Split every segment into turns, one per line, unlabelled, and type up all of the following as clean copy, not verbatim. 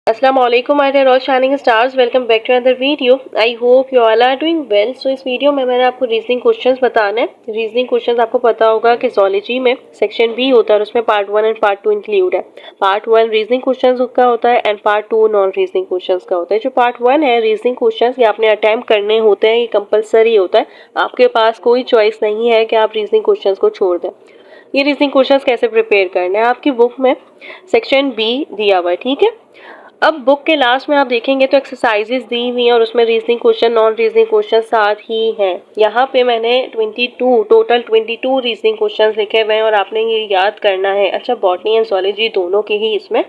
Assalamu alaikum my dear all shining stars, welcome back to another video. I hope you all are doing well. So इस video में मैंने आपको reasoning questions बताने हैं। Reasoning questions आपको पता होगा कि जोलॉजी में सेक्शन बी होता है और उसमें पार्ट 1 एंड पार्ट 2 इंक्लूड है। पार्ट 1 रीजनिंग क्वेश्चंस का होता है and part 2 non reasoning questions का होता है। जो पार्ट 1 है रीजनिंग क्वेश्चंस ये आपने अटेम्प्ट करने होते हैं, ये कंपलसरी होता है। आपके पास कोई चॉइस नहीं है कि आप रीजनिंग क्वेश्चंस को छोड़ दें। ये रीजनिंग क्वेश्चंस कैसे प्रिपेयर करने हैं, आपकी बुक में सेक्शन बी दिया हुआ है, ठीक है। अब बुक के लास्ट में आप देखेंगे तो एक्सरसाइजेज दी हुई हैं और उसमें reasoning question non reasoning question साथ ही हैं। यहाँ पे मैंने 22 रीजनिंग क्वेश्चन लिखे हुए हैं और आपने ये याद करना है। अच्छा, बॉटनी एंड जोलॉजी दोनों के ही इसमें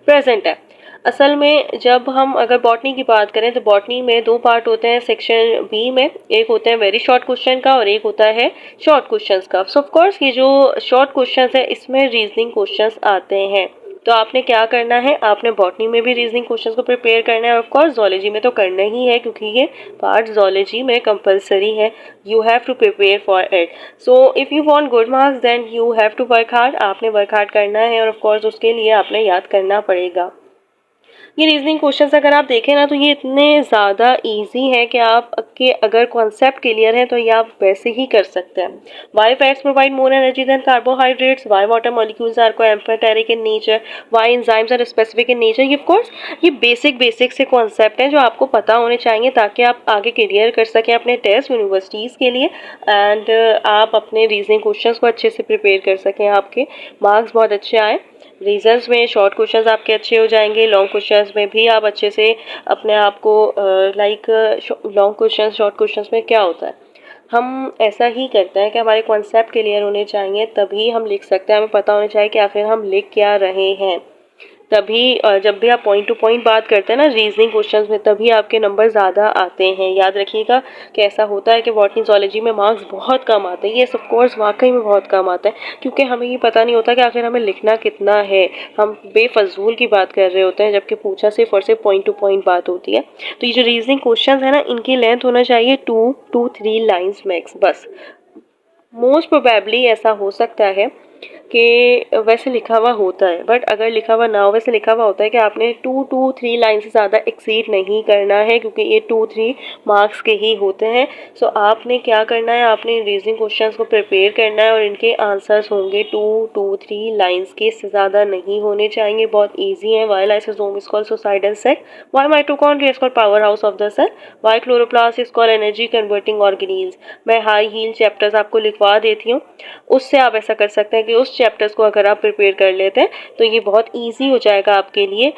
प्रेजेंट है। असल में जब हम अगर बॉटनी की बात करें तो बॉटनी में दो पार्ट होते हैं सेक्शन बी में। एक होता है वेरी शॉर्ट क्वेश्चन का और एक होता है शॉर्ट क्वेश्चंस का। सो ऑफ कोर्स ये जो शॉर्ट क्वेश्चंस है इसमें रीजनिंग क्वेश्चंस आते हैं। तो आपने क्या करना है, आपने बॉटनी में भी रीजनिंग क्वेश्चंस को प्रिपेयर करना है, ऑफ कोर्स जोलॉजी में तो करना ही है क्योंकि ये पार्ट जोलॉजी में कंपलसरी है। You have to prepare for it. So if you want good marks then you have to work hard. आपने वर्क हार्ड करना है और ऑफ कोर्स उसके लिए आपने याद करना पड़ेगा। ये रीजनिंग क्वेश्चंस अगर आप देखें ना तो ये इतने ज़्यादा इजी है कि आपके अगर कॉन्सेप्ट क्लियर है तो ये आप वैसे ही कर सकते हैं। Why fats provide more energy than carbohydrates, why water molecules are amphoteric in nature, why enzymes are specific in nature. ये ऑफ कोर्स ये बेसिक से कॉन्सेप्ट हैं जो आपको पता होने चाहिए ताकि आप आगे क्लियर कर सकें अपने टेस्ट यूनिवर्सिटीज़ के लिए एंड आप अपने रीजनिंग क्वेश्चंस को अच्छे से प्रिपेयर कर सकें, आपके मार्क्स बहुत अच्छे आए। रीजंस में शॉर्ट क्वेश्चंस आपके अच्छे हो जाएंगे, लॉन्ग क्वेश्चंस में भी आप अच्छे से अपने आप को लॉन्ग क्वेश्चंस शॉर्ट क्वेश्चंस में क्या होता है, हम ऐसा ही करते हैं कि हमारे कॉन्सेप्ट क्लियर होने चाहिए तभी हम लिख सकते हैं। हमें पता होना चाहिए कि आखिर हम लिख क्या रहे हैं। तभी जब भी आप पॉइंट टू पॉइंट बात करते हैं ना रीजनिंग क्वेश्चंस में तभी आपके नंबर ज़्यादा आते हैं। याद रखिएगा कि ऐसा होता है कि बॉटनी जोलॉजी में मार्क्स बहुत कम आते हैं। ये ऑफ कोर्स वाकई में बहुत कम आता है क्योंकि हमें ये पता नहीं होता कि आखिर हमें लिखना कितना है। हम बेफजूल की बात कर रहे होते हैं जबकि पूछा सिर्फ और सिर्फ पॉइंट टू पॉइंट बात होती है। तो ये जो रीजनिंग क्वेश्चन है ना इनकी लेंथ होना चाहिए 2 to 3 लाइन्स मैक्स बस। मोस्ट प्रोबेबली ऐसा हो सकता है कि वैसे लिखा हुआ होता है, बट अगर लिखा हुआ ना हो वैसे लिखा हुआ होता है कि आपने 2 to 3 लाइन से ज़्यादा एक्सीड नहीं करना है क्योंकि ये 2-3 मार्क्स के ही होते हैं। सो आपने क्या करना है, आपने रीजनिंग क्वेश्चंस को प्रिपेयर करना है और इनके आंसर्स होंगे 2 to 3 लाइन्स के, इससे ज़्यादा नहीं होने चाहिए। बहुत ईजी है। Why lysosome is called suicidal cell, why mitochondria is called power house of the cell, why chloroplast is called energy converting organelles. मैं हाई हील चैप्टर्स आपको लिखवा देती हूँ, उससे आप ऐसा कर सकते हैं कि उस चैप्टर्स को अगर आप प्रिपेयर कर लेते हैं तो ये बहुत इजी हो जाएगा आपके लिए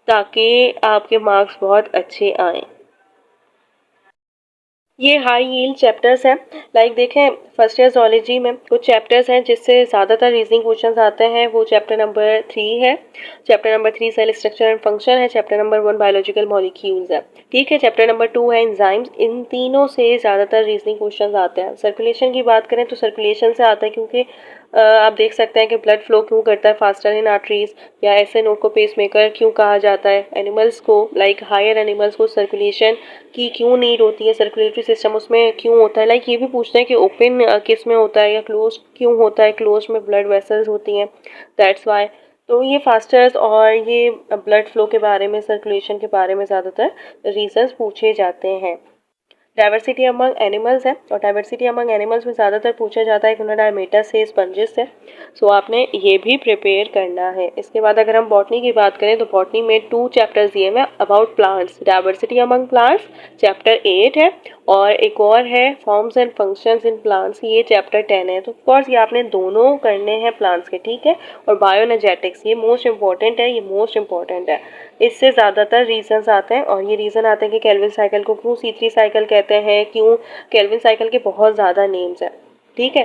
ताकि आपके मार्क्स बहुत अच्छे आएँ। ये हाई यील्ड चैप्टर्स हैं। देखें फर्स्ट ईयर जोलॉजी में कुछ चैप्टर्स हैं जिससे ज़्यादातर रीजनिंग क्वेश्चंस आते हैं। वो चैप्टर नंबर 3 है। Chapter number 3 cell structure and function है। चैप्टर नंबर 1 बायोलॉजिकल मॉलिक्यूल्स है, ठीक है। चैप्टर नंबर 2 है एंजाइम्स। इन तीनों से ज़्यादातर रीजनिंग क्वेश्चंस आते हैं। सर्कुलेशन की बात करें तो सर्कुलेशन से आता है क्योंकि आप देख सकते हैं कि ब्लड फ्लो क्यों करता है फास्टर इन आर्टरीज, या ऐसे नोट को पेसमेकर क्यों कहा जाता है। एनिमल्स को हायर एनिमल्स को सर्कुलेशन की क्यों नीड होती है, सर्कुलेटरी सिस्टम उसमें क्यों होता है। ये भी पूछते हैं कि ओपन किस में होता है या क्लोज क्यों होता है, क्लोज में ब्लड वेसल्स होती हैं, दैट्स वाई। तो ये फास्टर्स और ये ब्लड फ्लो के बारे में, सर्कुलेशन के बारे में ज़्यादातर रीजंस पूछे जाते हैं। डाइवर्सिटी अमंग एनिमल्स है और डाइवर्सिटी अमंग एनिमल्स में ज़्यादातर पूछा जाता है डायमीटर से स्पंजेस से। सो आपने ये भी प्रिपेयर करना है। इसके बाद अगर हम बॉटनी की बात करें तो बॉटनी में 2 चैप्टर्स दिए हैं about plants, diversity among plants chapter 8 है और एक और है forms and functions in plants, ये चैप्टर 10 है। तो ऑफकोर्स ये आपने दोनों करने हैं प्लांट्स के, ठीक है। और बायोएनर्जेटिक्स ये मोस्ट इंपॉर्टेंट है, ये मोस्ट इंपॉर्टेंट है। इससे ज़्यादातर रीजंस आते हैं और ये रीज़न आते हैं कि केल्विन साइकिल को क्यों C3 साइकिल कहते हैं, क्यों केल्विन साइकिल के बहुत ज़्यादा नेम्स हैं, ठीक है।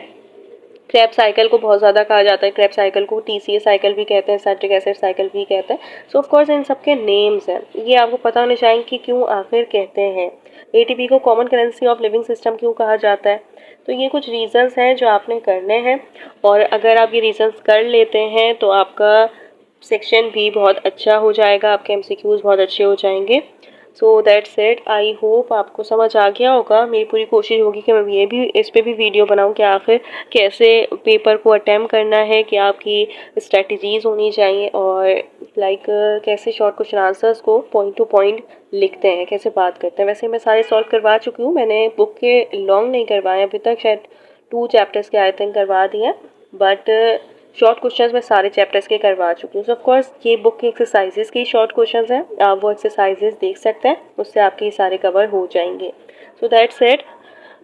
क्रैब साइकिल को बहुत ज़्यादा कहा जाता है, क्रैब साइकिल को TCA साइकिल भी कहते हैं, साइट्रिक एसिड साइकिल भी कहते हैं। सो ऑफ कोर्स इन सब के नेम्स हैं, ये आपको पता होने चाहिए कि क्यों आखिर कहते हैं। ATP को common currency of living system क्यों कहा जाता है। तो ये कुछ रीजंस हैं जो आपने करने हैं और अगर आप ये रीजंस कर लेते हैं तो आपका सेक्शन भी बहुत अच्छा हो जाएगा, आपके MCQs बहुत अच्छे हो जाएंगे। So that's it. I hope आपको समझ आ गया होगा। मेरी पूरी कोशिश होगी कि मैं ये भी इस पे भी वीडियो बनाऊं कि आखिर कैसे पेपर को अटेम्प्ट करना है, कि आपकी स्ट्रेटजीज होनी चाहिए, और लाइक कैसे शॉर्ट क्वेश्चन आंसर्स को पॉइंट टू पॉइंट लिखते हैं, कैसे बात करते हैं। वैसे मैं सारे सॉल्व करवा चुकी हूँ, मैंने बुक के लॉन्ग नहीं करवाए अभी तक, शायद 2 चैप्टर्स के आई थिंक करवा दिए हैं, बट शॉर्ट क्वेश्चंस मैं सारे चैप्टर्स के करवा चुकी हूँ। सो ऑफ कोर्स ये बुक की एक्सरसाइजेस की शॉर्ट क्वेश्चंस हैं, आप वो एक्सरसाइजेस देख सकते हैं, उससे आपके ये सारे कवर हो जाएंगे। So that's it.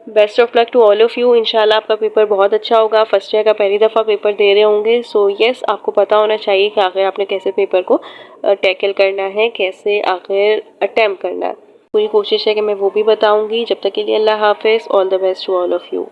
Best of luck to all of you. इंशाल्लाह आपका पेपर बहुत अच्छा होगा। फर्स्ट ईयर का पहली दफ़ा पेपर दे रहे होंगे, सो यस आपको पता होना चाहिए कि आखिर आपने कैसे पेपर को टैकल करना है, कैसे आखिर अटेम्प्ट करना है। पूरी कोशिश है कि मैं वो भी बताऊंगी। जब तक के लिए अल्लाह हाफिज़। All the best to all of you.